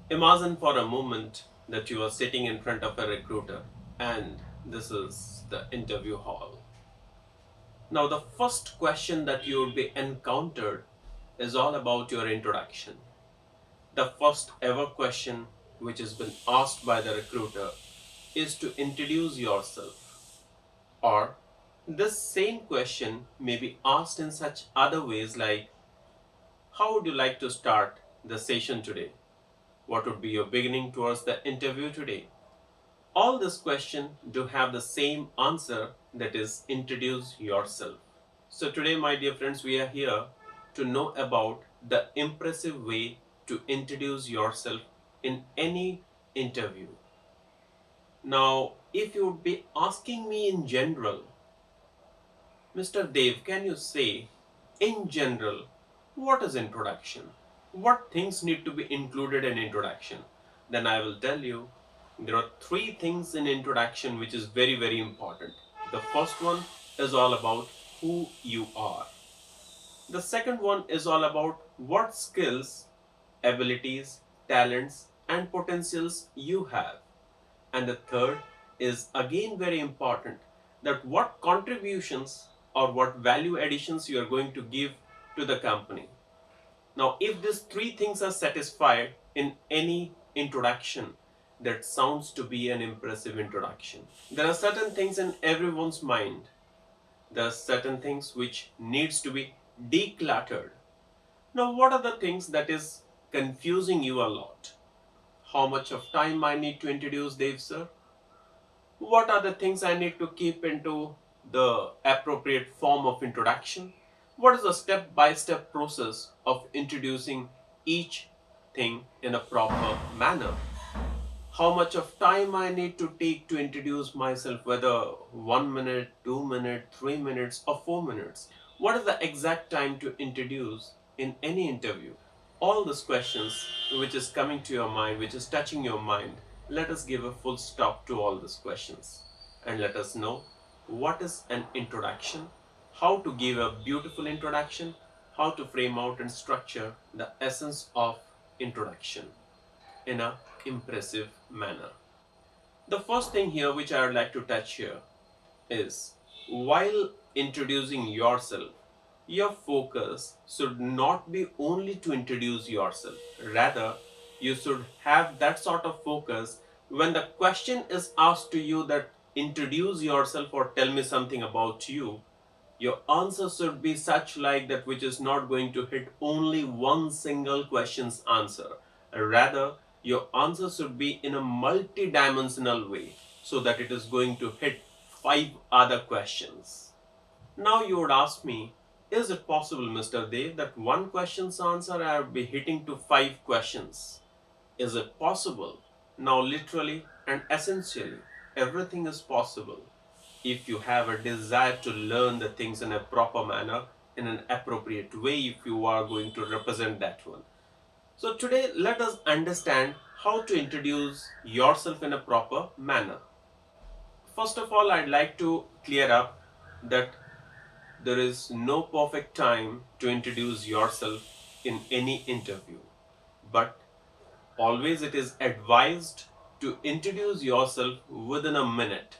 Imagine for a moment that you are sitting in front of a recruiter and this is the interview hall. Now, the first question that you would be encountered is all about your introduction. The first ever question which has been asked by the recruiter is to introduce yourself. Or this same question may be asked in such other ways like, how would you like to start the session today? What would be your beginning towards the interview today? All these questions do have the same answer, that is, introduce yourself. So today, my dear friends, we are here to know about the impressive way to introduce yourself in any interview. Now, if you would be asking me in general, Mr. Dave, can you say in general what is introduction? What things need to be included in introduction? Then I will tell you there are three things in introduction which is very important. The first one is all about who you are. The second one is all about what skills, abilities, talents, and potentials you have. And the third is again very important, that what contributions or what value additions you are going to give to the company. Now, if these three things are satisfied in any introduction, that sounds to be an impressive introduction. There are certain things in everyone's mind. There are certain things which needs to be decluttered. Now, what are the things that is confusing you a lot? How much of time I need to introduce Dave, sir? What are the things I need to keep into the appropriate form of introduction? What is the step by step process of introducing each thing in a proper manner? How much of time I need to take to introduce myself, whether 1 minute, 2 minutes, 3 minutes, or 4 minutes? What is the exact time to introduce in any interview? All these questions which is coming to your mind, which is touching your mind, let us give a full stop to all these questions and let us know what is an introduction, how to give a beautiful introduction, how to frame out and structure the essence of introduction in a impressive manner. The first thing here which I would like to touch here is, while introducing yourself, your focus should not be only to introduce yourself. Rather, you should have that sort of focus when the question is asked to you that introduce yourself or tell me something about you. Your answer should be such like that which is not going to hit only one single question's answer. Rather, your answer should be in a multi-dimensional way so that it is going to hit five other questions. Now you would ask me, is it possible, Mr. Dev, that one question's answer I would be hitting to five questions? Is it possible? Now, literally and essentially, everything is possible if you have a desire to learn the things in a proper manner, in an appropriate way, if you are going to represent that one. So, today, let us understand how to introduce yourself in a proper manner. First of all, I'd like to clear up that there is no perfect time to introduce yourself in any interview, but always it is advised to introduce yourself within a minute.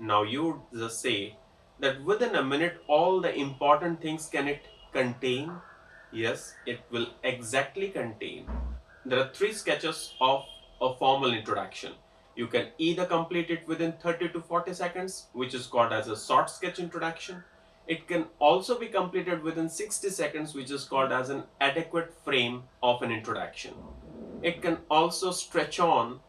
Now you would just say that within a minute all the important things can it contain? Yes, it will exactly contain. There are three sketches of a formal introduction. You can either complete it within 30 to 40 seconds, which is called as a short sketch introduction. It can also be completed within 60 seconds, which is called as an adequate frame of an introduction. It can also stretch on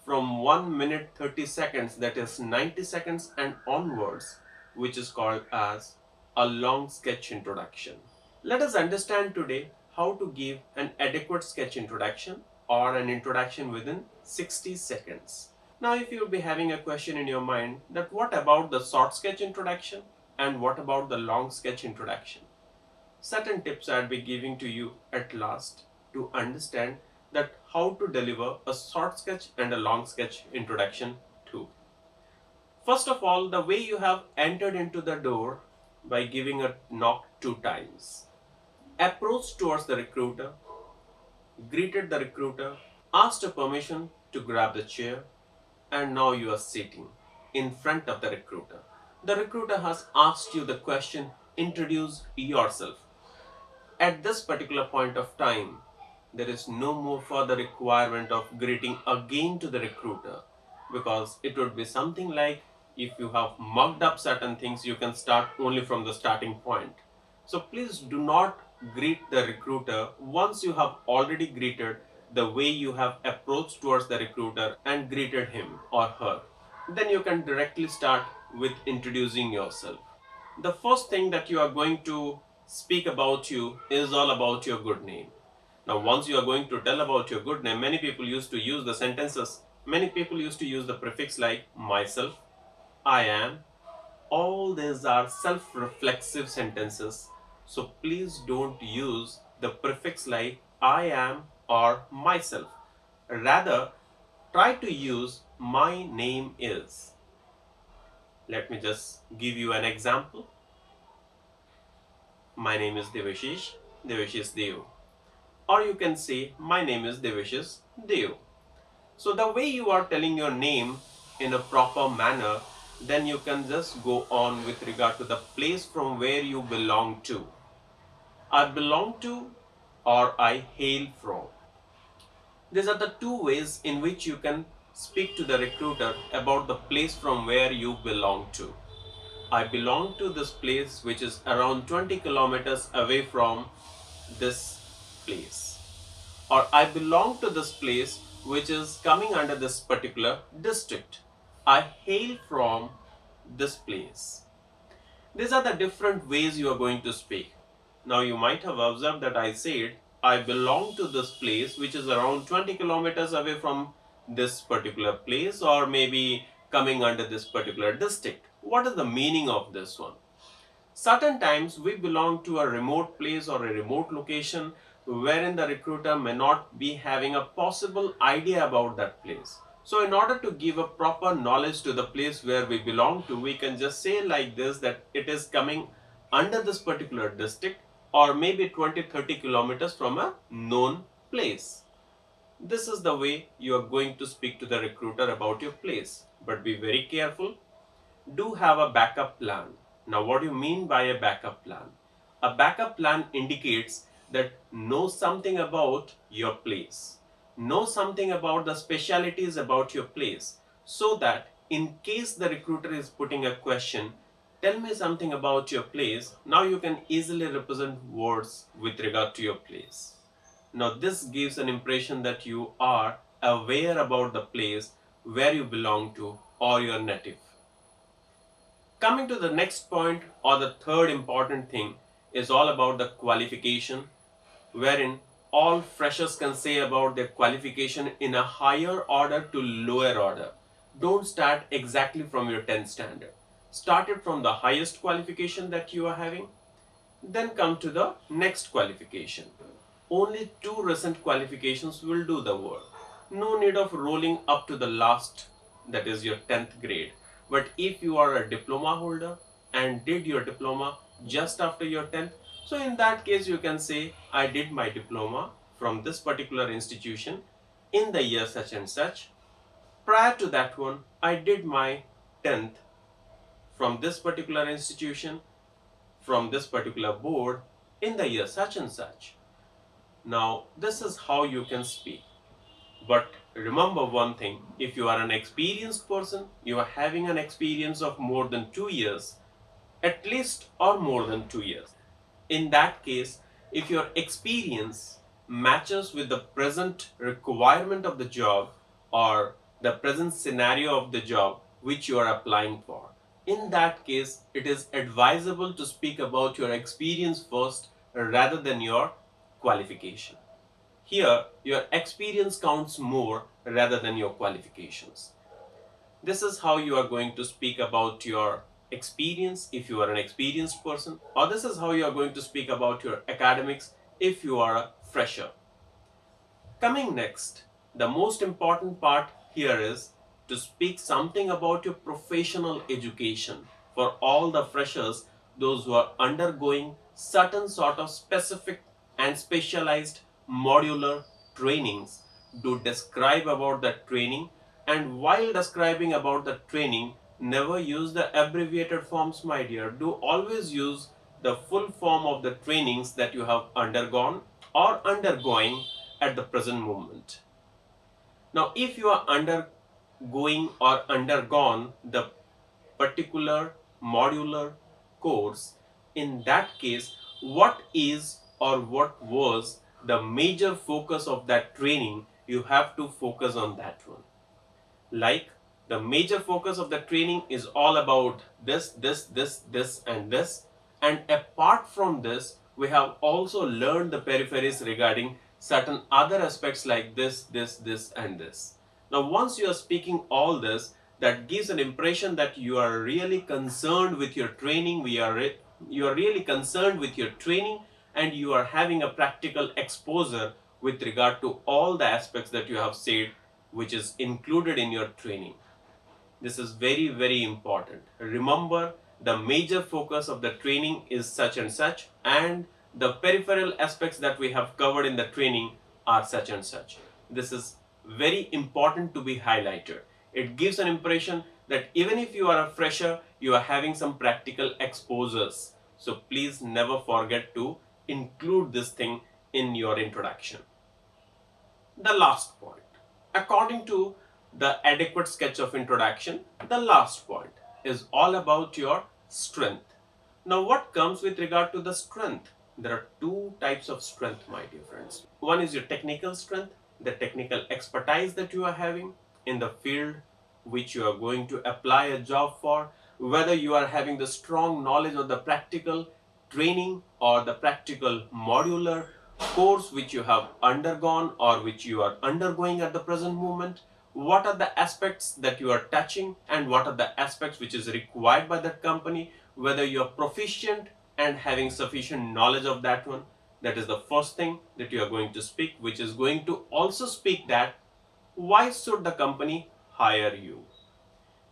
from 1 minute 30 seconds, that is 90 seconds and onwards, which is called as a long sketch introduction. Let us understand today how to give an adequate sketch introduction or an introduction within 60 seconds. Now, if you will be having a question in your mind that what about the short sketch introduction and what about the long sketch introduction? Certain tips I'll be giving to you at last to understand that how to deliver a short sketch and a long sketch introduction too. First of all, the way you have entered into the door by giving a knock 2 times. Approach towards the recruiter, greeted the recruiter, asked a permission to grab the chair, and now you are sitting in front of the recruiter. The recruiter has asked you the question, introduce yourself. At this particular point of time, there is no more further requirement of greeting again to the recruiter, because it would be something like if you have mugged up certain things, you can start only from the starting point. So please do not greet the recruiter once you have already greeted the way you have approached towards the recruiter and greeted him or her. Then you can directly start with introducing yourself. The first thing that you are going to speak about you is all about your good name. Now, once you are going to tell about your good name, many people used to use the sentences, many people used to use the prefix like myself, I am. All these are self-reflexive sentences. So please don't use the prefix like I am or myself. Rather, try to use my name is. Let me just give you an example. My name is Devashish, Devashish Deo. Or you can say, my name is Devashish Deo. So the way you are telling your name in a proper manner, then you can just go on with regard to the place from where you belong to. I belong to or I hail from. These are the two ways in which you can speak to the recruiter about the place from where you belong to. I belong to this place which is around 20 kilometers away from this place. Or I belong to this place which is coming under this particular district. I hail from this place. These are the different ways you are going to speak. Now you might have observed that I said I belong to this place which is around 20 kilometers away from this particular place, or maybe coming under this particular district. What is the meaning of this one? Certain times we belong to a remote place or a remote location wherein the recruiter may not be having a possible idea about that place. So in order to give a proper knowledge to the place where we belong to, we can just say like this, that it is coming under this particular district or maybe 20-30 kilometers from a known place. This is the way you are going to speak to the recruiter about your place. But be very careful. Do have a backup plan. Now, what do you mean by a backup plan? A backup plan indicates that know something about your place. Know something about the specialities about your place, so that in case the recruiter is putting a question, tell me something about your place. Now you can easily represent words with regard to your place. Now this gives an impression that you are aware about the place where you belong to or your native. Coming to the next point, or the third important thing, is all about the qualification, wherein all freshers can say about their qualification in a higher order to lower order. Don't start exactly from your 10th standard. Start it from the highest qualification that you are having, then come to the next qualification. Only two recent qualifications will do the work. No need of rolling up to the last, that is your 10th grade. But if you are a diploma holder and did your diploma just after your 10th, so in that case you can say, I did my diploma from this particular institution in the year such and such. Prior to that one, I did my 10th from this particular institution, from this particular board in the year such and such. Now, this is how you can speak. But remember one thing, if you are an experienced person, you are having an experience of more than 2 years, at least, or more than 2 years. In that case, if your experience matches with the present requirement of the job or the present scenario of the job which you are applying for, in that case, it is advisable to speak about your experience first rather than your qualification. Here, your experience counts more rather than your qualifications. This is how you are going to speak about your experience if you are an experienced person, or this is how you are going to speak about your academics if you are a fresher. Coming next, the most important part here is to speak something about your professional education for all the freshers, those who are undergoing certain sort of specific and specialized modular trainings do describe about the training, and while describing about the training, never use the abbreviated forms, my dear. Do always use the full form of the trainings that you have undergone or undergoing at the present moment. Now, if you are undergoing or undergone the particular modular course, in that case, what is or what was the major focus of that training, you have to focus on that one. Like, the major focus of the training is all about this, and this. And apart from this, we have also learned the peripheries regarding certain other aspects like this, and this. Now, once you are speaking all this, that gives an impression that you are really concerned with your training. You are really concerned with your training, and you are having a practical exposure with regard to all the aspects that you have said, which is included in your training. This is very, very important. Remember, the major focus of the training is such and such, and the peripheral aspects that we have covered in the training are such and such. This is very important to be highlighted. It gives an impression that even if you are a fresher, you are having some practical exposures. So please never forget to include this thing in your introduction. The last point. According to the adequate sketch of introduction, the last point is all about your strength. Now, what comes with regard to the strength? There are two types of strength, my dear friends. One is your technical strength, the technical expertise that you are having in the field which you are going to apply a job for, whether you are having the strong knowledge of the practical training or the practical modular course which you have undergone or which you are undergoing at the present moment. What are the aspects that you are touching, and what are the aspects which is required by that company, whether you are proficient and having sufficient knowledge of that one. That is the first thing that you are going to speak, which is going to also speak that why should the company hire you.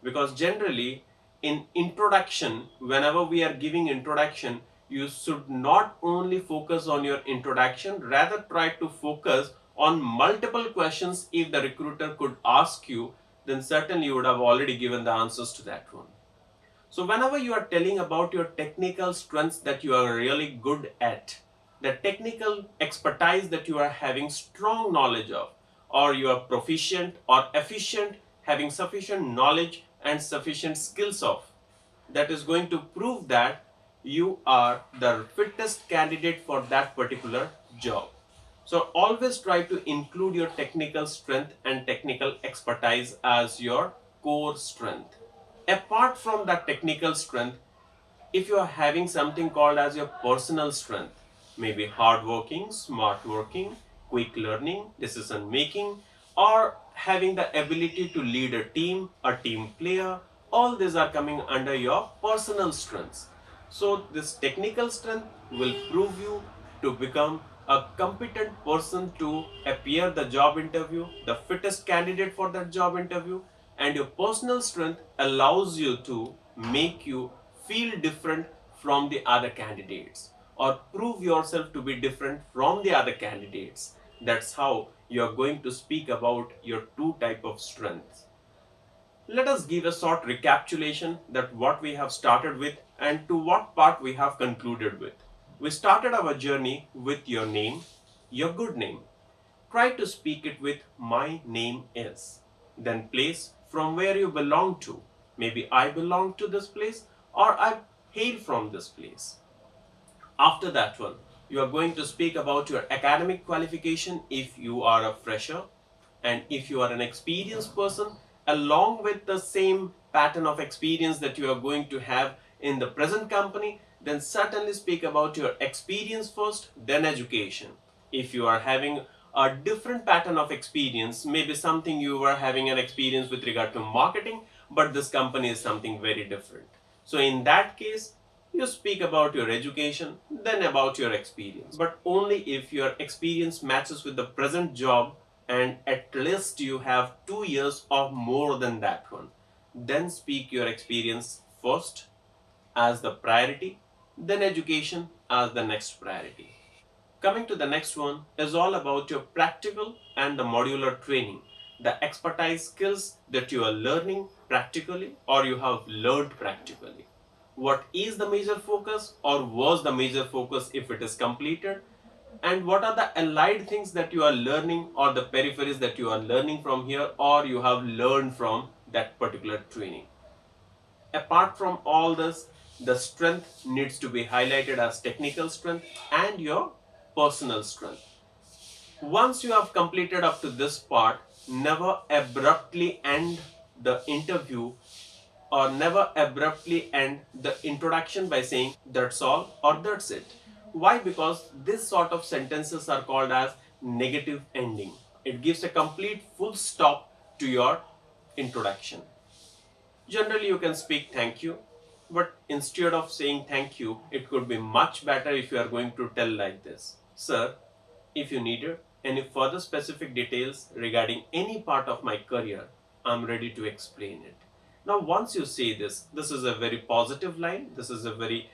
Because generally in introduction, whenever we are giving introduction, you should not only focus on your introduction, rather try to focus on multiple questions. If the recruiter could ask you, then certainly you would have already given the answers to that one. So whenever you are telling about your technical strengths that you are really good at, the technical expertise that you are having strong knowledge of, or you are proficient or efficient, having sufficient knowledge and sufficient skills of, that is going to prove that you are the fittest candidate for that particular job. So always try to include your technical strength and technical expertise as your core strength. Apart from that technical strength, if you are having something called as your personal strength, maybe hardworking, smart working, quick learning, decision making, or having the ability to lead a team player, all these are coming under your personal strengths. So this technical strength will prove you to become a competent person to appear the job interview, the fittest candidate for that job interview, and your personal strength allows you to make you feel different from the other candidates, or prove yourself to be different from the other candidates. That's how you are going to speak about your two type of strengths. Let us give a short recapitulation that what we have started with and to what part we have concluded with. We started our journey with your name, your good name. Try to speak it with my name is. Then place from where you belong to. Maybe I belong to this place or I hail from this place. After that one, you are going to speak about your academic qualification if you are a fresher, and if you are an experienced person, along with the same pattern of experience that you are going to have in the present company, then certainly speak about your experience first, then education. If you are having a different pattern of experience, maybe something you were having an experience with regard to marketing, but this company is something very different. So in that case, you speak about your education, then about your experience. But only if your experience matches with the present job and at least you have 2 years or more than that one. Then speak your experience first as the priority, then education as the next priority. Coming to the next one is all about your practical and the modular training, the expertise skills that you are learning practically or you have learned practically. What is the major focus or was the major focus if it is completed? And what are the allied things that you are learning or the peripheries that you are learning from here or you have learned from that particular training? Apart from all this, the strength needs to be highlighted as technical strength and your personal strength. Once you have completed up to this part, never abruptly end the interview or never abruptly end the introduction by saying that's all or that's it. Why? Because this sort of sentences are called as negative ending. It gives a complete full stop to your introduction. Generally, you can speak thank you, but instead of saying thank you, it could be much better if you are going to tell like this. Sir, if you needed any further specific details regarding any part of my career, I'm ready to explain it. Now, once you say this is a very positive line, this is a very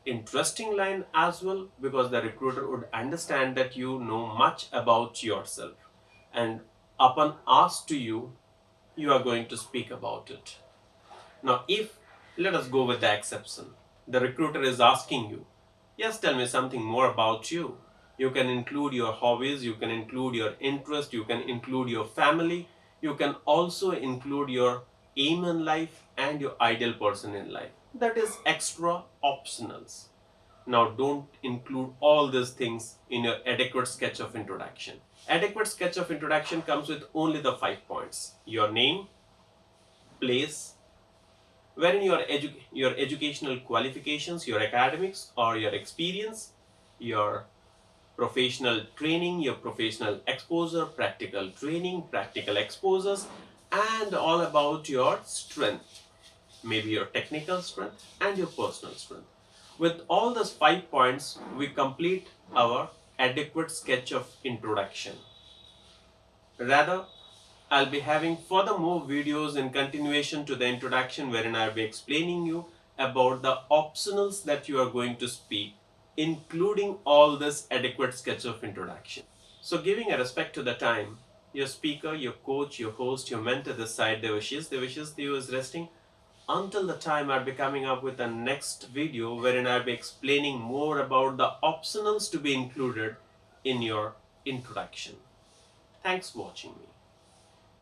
interesting line as well, because the recruiter would understand that you know much about yourself. And upon asked to you, you are going to speak about it. Now, if let us go with the exception, the recruiter is asking you, yes, tell me something more about you. You can include your hobbies, you can include your interest, you can include your family, you can also include your aim in life and your ideal person in life. That is extra optionals. Now, don't include all these things in your adequate sketch of introduction. Adequate sketch of introduction comes with only the 5 points: your name, place, wherein your educational qualifications, your academics or your experience, your professional training, your professional exposure, practical training, practical exposures, and all about your strength, maybe your technical strength and your personal strength. With all those 5 points, we complete our adequate sketch of introduction. Rather, I'll be having further more videos in continuation to the introduction, wherein I'll be explaining you about the optionals that you are going to speak, including all this adequate sketch of introduction. So, giving a respect to the time, your speaker, your coach, your host, your mentor this side, Devashish Deo is resting. Until the time I'll be coming up with the next video, wherein I'll be explaining more about the optionals to be included in your introduction. Thanks for watching me.